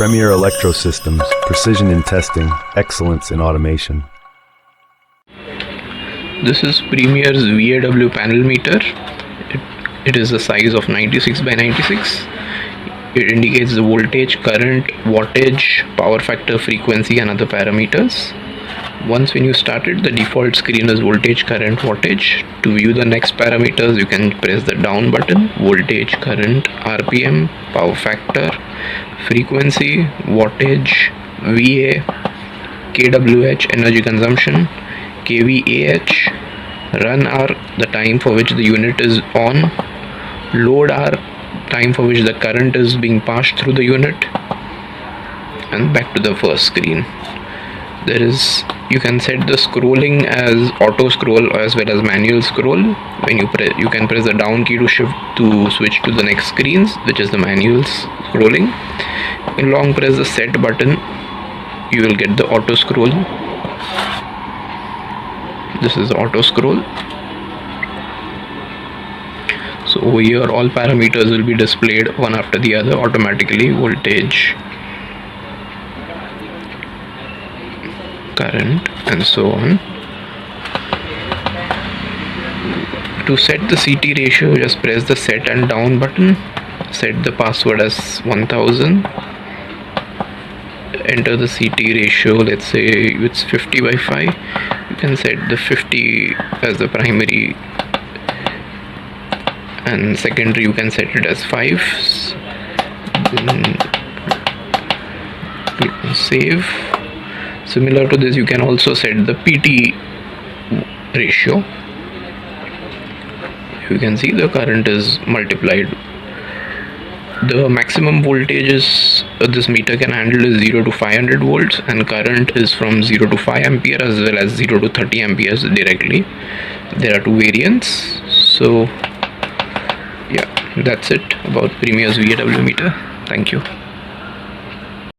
Premier Electrosystems, precision in testing, excellence in automation. This is Premier's VAW Panel Meter. It is the size of 96 by 96. It indicates the voltage, current, wattage, power factor, frequency and other parameters. Once when you start it, the default screen is voltage, current, wattage. To view the next parameters, you can press the down button. Voltage, current, RPM, power factor, frequency, wattage, VA, kWh, energy consumption, kVAh, run hour, the time for which the unit is on, load hour, time for which the current is being passed through the unit, and back to the first screen. You can set the scrolling as auto scroll as well as manual scroll. When you can press the down key to switch to the next screens, which is the manual scrolling. When long press the set button, you will get the auto scroll. This is the auto scroll. So over here all parameters will be displayed one after the other automatically. Voltage, current and so on. To set the CT ratio, just press the set and down button. Set the password as 1000. Enter the CT ratio, let's say it's 50 by 5. You can set the 50 as the primary and secondary you can set it as 5. Then click on save. Similar to this, you can also set the PT ratio. You can see the current is multiplied. The maximum voltages this meter can handle is 0 to 500 volts and current is from 0 to 5 ampere as well as 0 to 30 amperes directly. There are two variants. So yeah, that's it about Premier's VAW meter. Thank you.